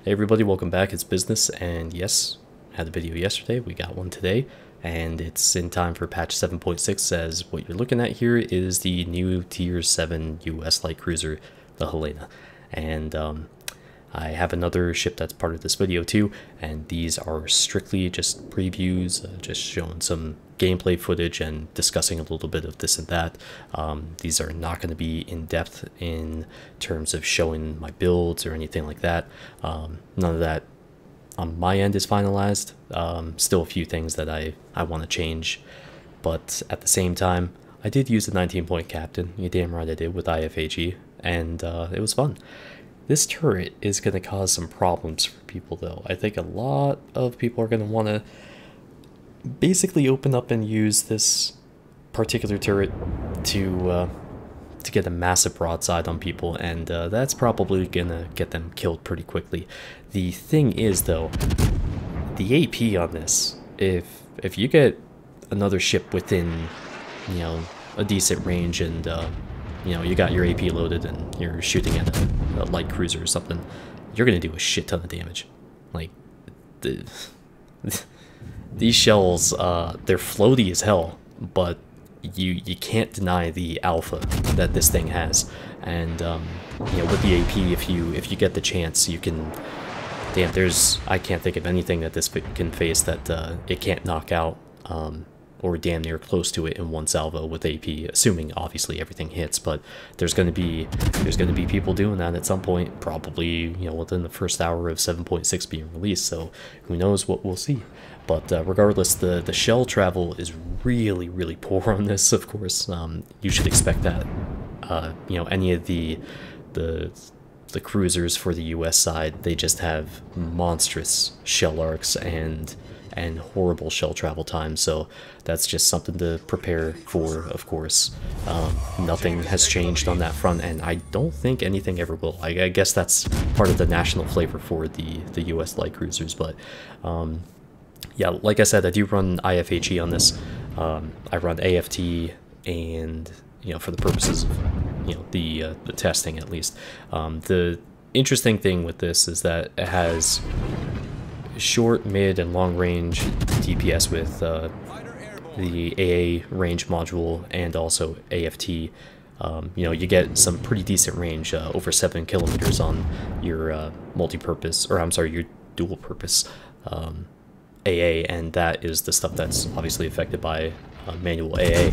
Hey everybody, welcome back. It's Business, and yes, had a video yesterday, we got one today, and it's in time for patch 7.6, as what you're looking at here is the new Tier 7 US light cruiser, the Helena. And I have another ship that's part of this video too, and these are strictly just previews, just showing some gameplay footage and discussing a little bit of this and that. These are not going to be in depth in terms of showing my builds or anything like that. None of that on my end is finalized. Still a few things that I want to change, but at the same time, I did use the 19-point captain. You damn right I did, with IFAG, and it was fun. This turret is going to cause some problems for people, though. I think a lot of people are going to want to basically open up and use this particular turret to get a massive broadside on people, and that's probably going to get them killed pretty quickly. The thing is, though, the AP on this, if you get another ship within, you know, a decent range, and you know, you got your AP loaded and you're shooting at a light cruiser or something, you're gonna do a shit ton of damage. Like, these shells, they're floaty as hell, but you can't deny the alpha that this thing has. And you know, with the AP, if you get the chance, you can. Damn, I can't think of anything that this can face that it can't knock out. Or damn near close to it in one salvo with AP, assuming obviously everything hits. But there's gonna be people doing that at some point, probably, you know, within the first hour of 7.6 being released. So who knows what we'll see. But regardless, the shell travel is really poor on this. Of course, you should expect that. You know, any of the cruisers for the US side, they just have monstrous shell arcs and horrible shell travel time, so that's just something to prepare for, of course. Nothing has changed on that front, and I don't think anything ever will. I guess that's part of the national flavor for the US light cruisers, but yeah, like I said, I do run IFHE on this. I run AFT, and you know, for the purposes of, you know, the testing at least. The interesting thing with this is that it has short, mid, and long range DPS with the AA range module and also AFT. You know, you get some pretty decent range, over 7 kilometers on your multi-purpose, or I'm sorry, your dual-purpose AA, and that is the stuff that's obviously affected by manual AA.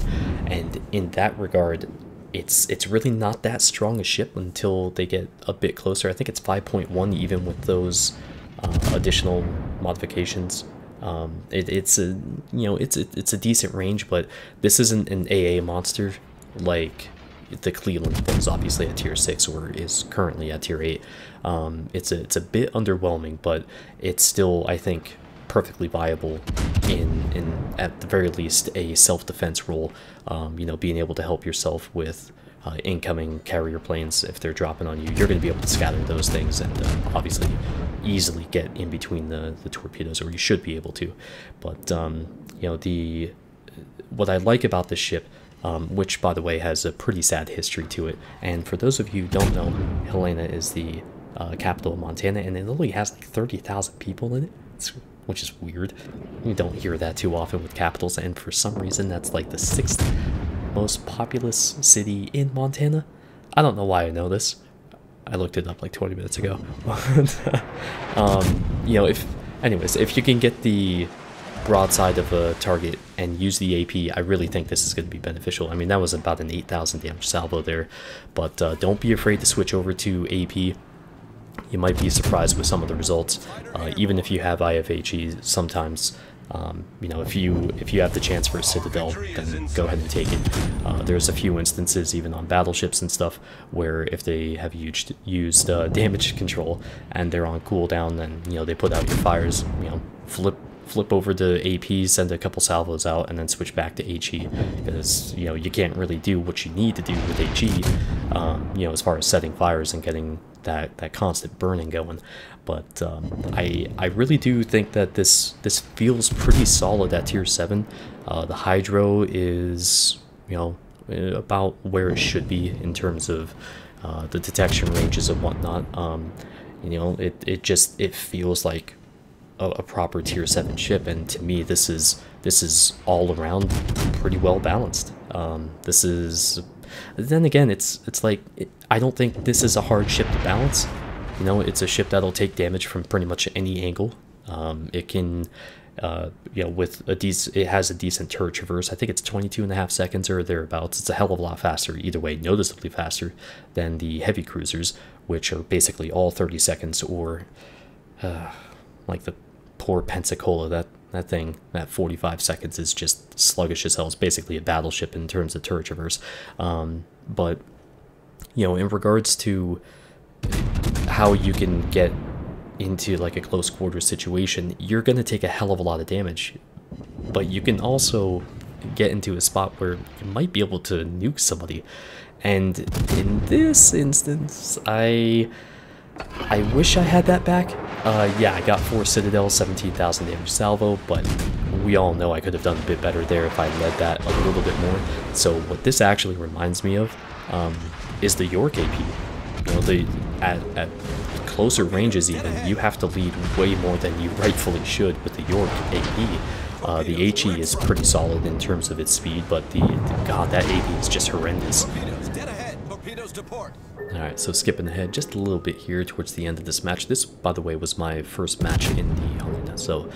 And in that regard, it's really not that strong a ship until they get a bit closer. I think it's 5.1 even with those additional modifications. It's a, you know, it's a decent range, but this isn't an AA monster like the Cleveland was obviously at tier 6 or is currently at tier 8. It's a bit underwhelming, but it's still, I think, perfectly viable in at the very least a self-defense role. You know, being able to help yourself with incoming carrier planes. If they're dropping on you, you're going to be able to scatter those things and obviously easily get in between the torpedoes, or you should be able to. But you know, what I like about this ship, which by the way has a pretty sad history to it, and for those of you who don't know, Helena is the capital of Montana, and it only has like 30,000 people in it, which is weird. You don't hear that too often with capitals, and for some reason that's like the 6th most populous city in Montana. I don't know why I know this. I looked it up like 20 minutes ago. You know, if you can get the broadside of a target and use the AP, I really think this is going to be beneficial. I mean, that was about an 8,000 damage salvo there, but don't be afraid to switch over to AP. You might be surprised with some of the results. Even if you have IFHE, sometimes, you know, if you have the chance for a Citadel, then go ahead and take it. There's a few instances, even on battleships and stuff, where if they have used damage control and they're on cooldown, then, you know, they put out your fires, you know, flip over to AP, send a couple salvos out, and then switch back to HE, because, you know, you can't really do what you need to do with HE, you know, as far as setting fires and getting that constant burning going. But I really do think that this feels pretty solid at tier 7. The hydro is, you know, about where it should be in terms of the detection ranges and whatnot. You know, it feels like a proper tier 7 ship, and to me this is all around pretty well balanced. This is, then again, it's like I don't think this is a hard ship to balance. You know, it's a ship that'll take damage from pretty much any angle. It can, you know, with it has a decent turret traverse. I think it's 22.5 seconds or thereabouts. It's a hell of a lot faster, either way, noticeably faster than the heavy cruisers, which are basically all 30 seconds, or like the poor Pensacola, that thing, that 45 seconds is just sluggish as hell. It's basically a battleship in terms of turret traverse. But, you know, in regards to how you can get into like a close quarter situation, you're going to take a hell of a lot of damage, but you can also get into a spot where you might be able to nuke somebody. And in this instance, I wish I had that back. Yeah, I got 4 Citadels, 17,000 damage salvo, but we all know I could have done a bit better there if I led that a little bit more. So what this actually reminds me of is the York AP. You know, at closer ranges even, you have to lead way more than you rightfully should with the York AP. The HE is pretty solid in terms of its speed, but God, that AP is just horrendous. Alright, so skipping ahead just a little bit here towards the end of this match. This, by the way, was my first match in the Helena, so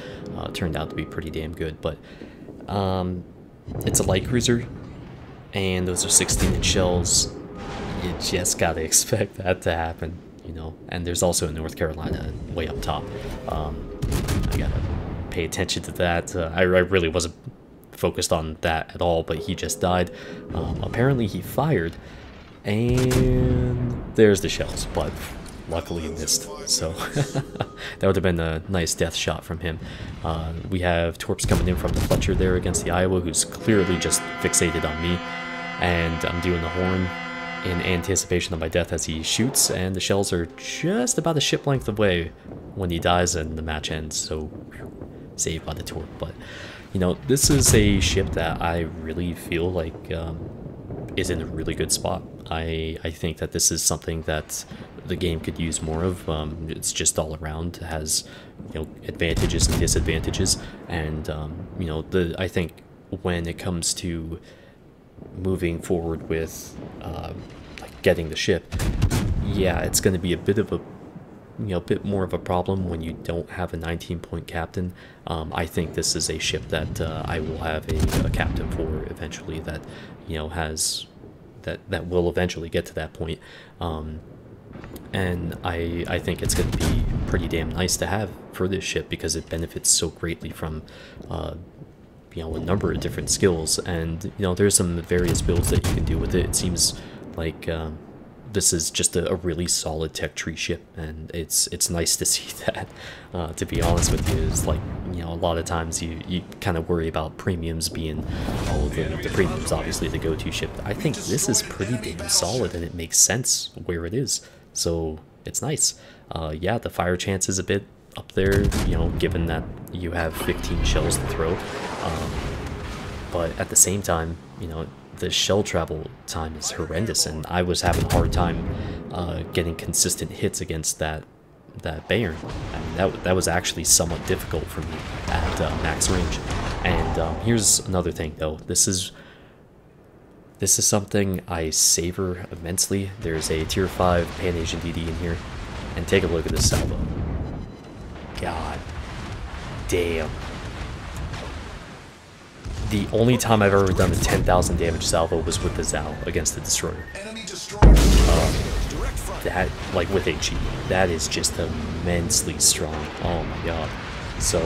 it turned out to be pretty damn good. But it's a light cruiser, and those are 16-inch shells. You just gotta expect that to happen, you know. And there's also a North Carolina way up top. I gotta pay attention to that. I really wasn't focused on that at all, but he just died. Apparently he fired, and there's the shells, but luckily he missed. So that would have been a nice death shot from him. We have Torps coming in from the Fletcher there against the Iowa, who's clearly just fixated on me, and I'm doing the horn in anticipation of my death as he shoots, and the shells are just about a ship length away when he dies and the match ends. So saved by the Torp. But you know, this is a ship that I really feel like is in a really good spot. I think that this is something that the game could use more of. It's just all around, has, you know, advantages and disadvantages, and you know, I think when it comes to moving forward with like getting the ship, yeah, it's going to be a bit of a, you know, bit more of a problem when you don't have a 19-point captain. I think this is a ship that I will have a captain for eventually, that, you know, has that will eventually get to that point. And I think it's going to be pretty damn nice to have for this ship, because it benefits so greatly from you know, a number of different skills. And you know, there's some various builds that you can do with it. It seems like this is just a really solid tech tree ship, and it's nice to see that. To be honest with you, it's like, you know, a lot of times you kind of worry about premiums being, oh, the premium's obviously the go-to ship. I think this is pretty damn solid, and it makes sense where it is, so it's nice. Yeah, the fire chance is a bit up there, you know, given that you have 15 shells to throw, but at the same time, you know, the shell travel time is horrendous, and I was having a hard time getting consistent hits against that Bayern. I mean, that was actually somewhat difficult for me at max range. And here's another thing, though. This is something I savor immensely. There's a tier 5 Pan-Asian DD in here, and take a look at this salvo. God damn. The only time I've ever done a 10,000 damage salvo was with the Zao against the Destroyer. That, like with HE, that is just immensely strong. Oh my god. So,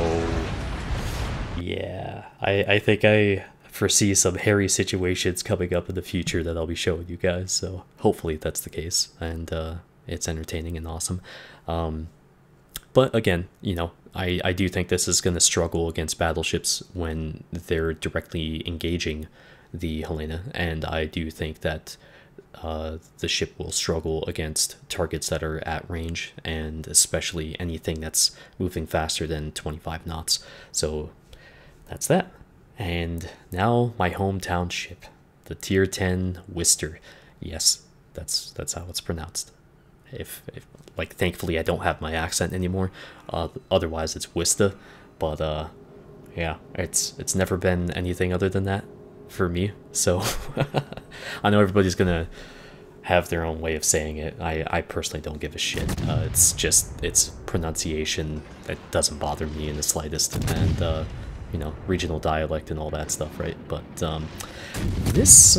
yeah, I think I foresee some hairy situations coming up in the future that I'll be showing you guys. So hopefully that's the case, and it's entertaining and awesome. But again, you know, I do think this is going to struggle against battleships when they're directly engaging the Helena, and I do think that the ship will struggle against targets that are at range, and especially anything that's moving faster than 25 knots. So that's that. And now my hometown ship, the tier 10 Worcester. Yes, that's how it's pronounced. if like, thankfully I don't have my accent anymore. Otherwise it's Worcester. But yeah, it's never been anything other than that for me. So I know everybody's gonna have their own way of saying it. I personally don't give a shit. It's just, it's pronunciation that doesn't bother me in the slightest, and you know, regional dialect and all that stuff, right? But this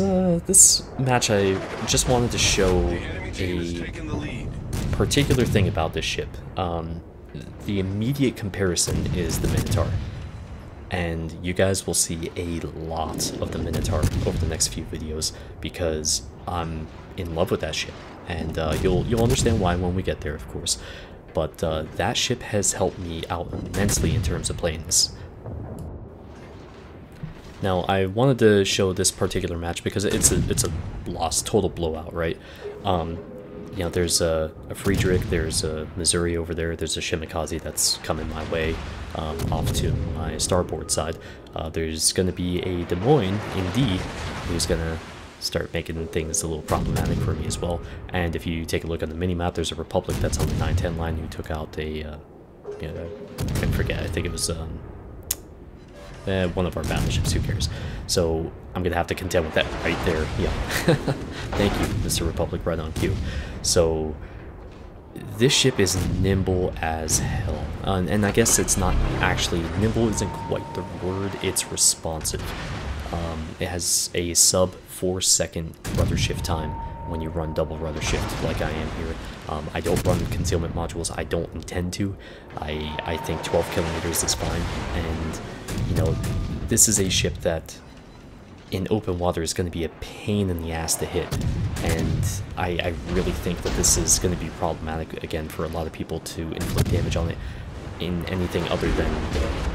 match, I just wanted to show a particular thing about this ship. The immediate comparison is the Minotaur, and you guys will see a lot of the Minotaur over the next few videos because I'm in love with that ship, and you'll understand why when we get there, of course. But that ship has helped me out immensely in terms of playing this. Now, I wanted to show this particular match because it's a loss, total blowout, right? You know, there's a Friedrich, there's a Missouri over there, there's a Shimakaze that's coming my way off to my starboard side. There's going to be a Des Moines in D who's going to start making things a little problematic for me as well. And if you take a look on the mini-map, there's a Republic that's on the 910 line who took out a, you know, I forget, I think it was one of our battleships, who cares. So I'm gonna have to contend with that right there. Yeah. Thank you, Mr. Republic, right on cue. So this ship is nimble as hell, and I guess it's not actually nimble, isn't quite the word, it's responsive. It has a sub 4-second rudder shift time when you run double rudder shift like I am here. I don't run concealment modules, I don't intend to. I think 12 kilometers is fine, and you know, this is a ship that in open water is going to be a pain in the ass to hit, and I really think that this is going to be problematic again for a lot of people to inflict damage on it in anything other than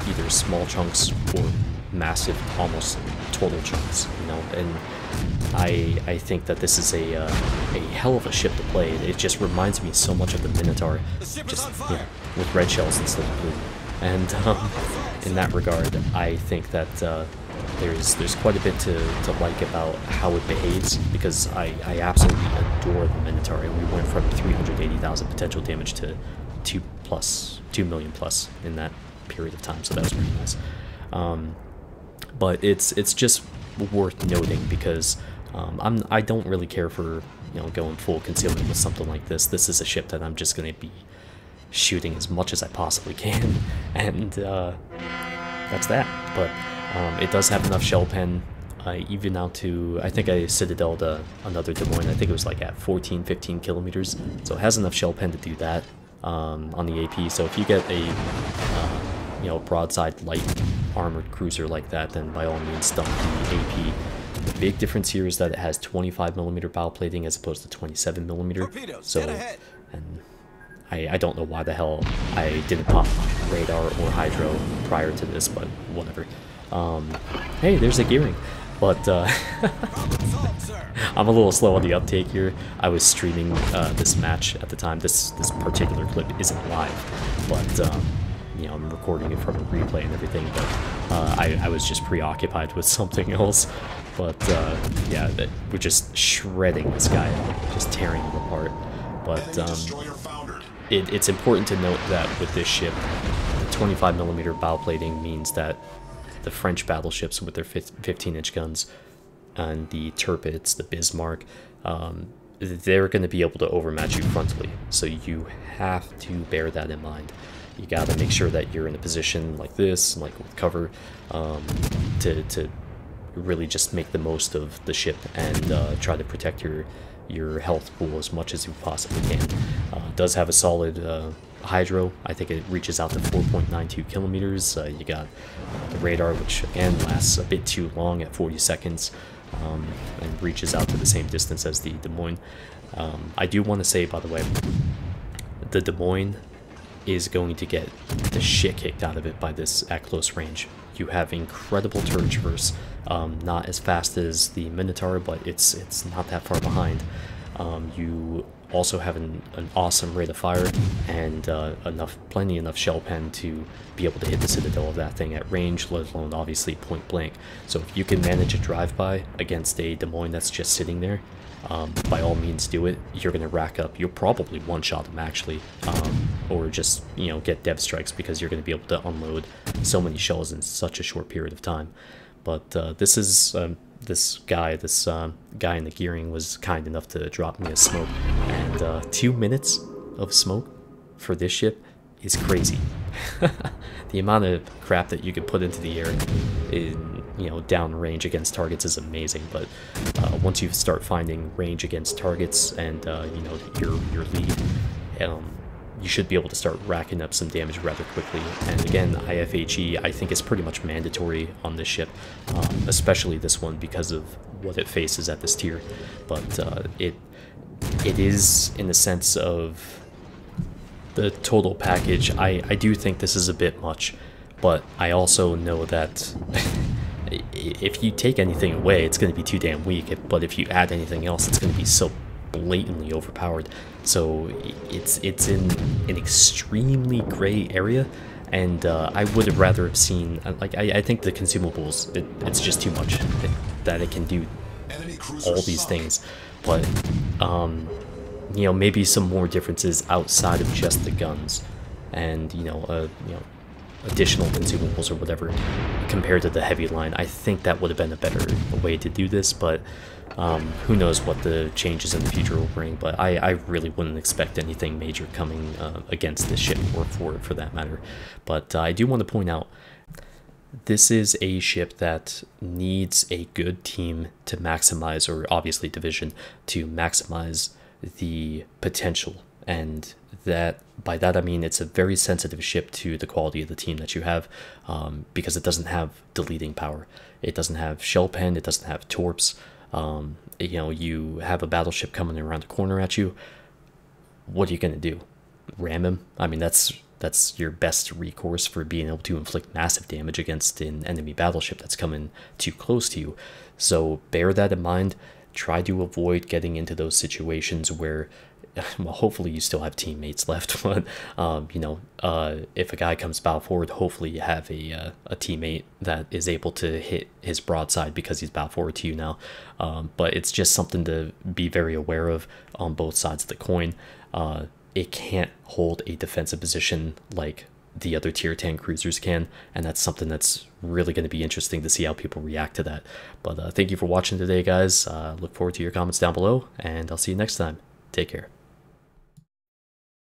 either small chunks or massive, almost total chunks, you know. And I think that this is a hell of a ship to play. It just reminds me so much of the Minotaur, just, you know, with red shells instead of blue. And in that regard, I think that there's quite a bit to like about how it behaves, because I absolutely adore the Minotaur, and we went from 380,000 potential damage to 2 million plus in that period of time, so that was pretty nice. But it's just worth noting because I don't really care for, you know, going full concealment with something like this. This is a ship that I'm just going to be shooting as much as I possibly can, and that's that. But it does have enough shell pen, even out to, I think I citadeled another Des Moines, I think it was like at 14-15 kilometers, so it has enough shell pen to do that on the AP. So if you get a you know, broadside light armored cruiser like that, then by all means dump the AP. The big difference here is that it has 25mm bow plating as opposed to 27mm. So, and I don't know why the hell I didn't pop radar or hydro prior to this, but whatever. Hey, there's a gearing. But I'm a little slow on the uptake here. I was streaming this match at the time. This particular clip isn't live, but you know, I'm recording it from a replay and everything. But I was just preoccupied with something else. But yeah, we're just shredding this guy, just tearing him apart. But it's important to note that with this ship, the 25mm bow plating means that the French battleships with their 15-inch guns and the Tirpitz, the Bismarck, they're going to be able to overmatch you frontally. So you have to bear that in mind. You got to make sure that you're in a position like this, like with cover, to really just make the most of the ship and try to protect your health pool as much as you possibly can. It does have a solid hydro. I think it reaches out to 4.92 kilometers. You got the radar, which again lasts a bit too long at 40 seconds, and reaches out to the same distance as the Des Moines. I do want to say, by the way, the Des Moines is going to get the shit kicked out of it by this at close range. You have incredible turret traverse, not as fast as the Minotaur, but it's not that far behind. You also have an awesome rate of fire and plenty enough shell pen to be able to hit the citadel of that thing at range, let alone obviously point blank. So if you can manage a drive-by against a Des Moines that's just sitting there, by all means do it. You're going to rack up, you'll probably one-shot them actually, or just, you know, get dev strikes because you're going to be able to unload so many shells in such a short period of time. But this guy in the gearing was kind enough to drop me a smoke, and 2 minutes of smoke for this ship is crazy. The amount of crap that you can put into the air in, you know, down range against targets is amazing. But once you start finding range against targets and you know, your lead, you should be able to start racking up some damage rather quickly. And again, IFHE I think is pretty much mandatory on this ship, especially this one because of what it faces at this tier. But it is, in the sense of the total package, I do think this is a bit much, but I also know that if you take anything away, it's going to be too damn weak, but if you add anything else, it's going to be so blatantly overpowered. So it's in an extremely gray area, and I would have rather have seen, like, I think the consumables, it's just too much that it can do all these things. But you know, maybe some more differences outside of just the guns, and you know, additional consumables or whatever compared to the heavy line. I think that would have been a better way to do this, but who knows what the changes in the future will bring. But I really wouldn't expect anything major coming against this ship, or for that matter. But I do want to point out, this is a ship that needs a good team to maximize, or obviously division, to maximize the potential. And that, by that I mean it's a very sensitive ship to the quality of the team that you have, because it doesn't have deleting power, it doesn't have shell pen, it doesn't have torps. You know, you have a battleship coming around the corner at you, what are you going to do? Ram him? I mean, that's your best recourse for being able to inflict massive damage against an enemy battleship that's coming too close to you. So bear that in mind. Try to avoid getting into those situations where, well, hopefully you still have teammates left, but you know, if a guy comes bow forward, hopefully you have a teammate that is able to hit his broadside because he's bow forward to you now. But it's just something to be very aware of on both sides of the coin. It can't hold a defensive position like the other tier 10 cruisers can, and that's something that's really going to be interesting to see how people react to that. But thank you for watching today, guys. Look forward to your comments down below, and I'll see you next time. Take care.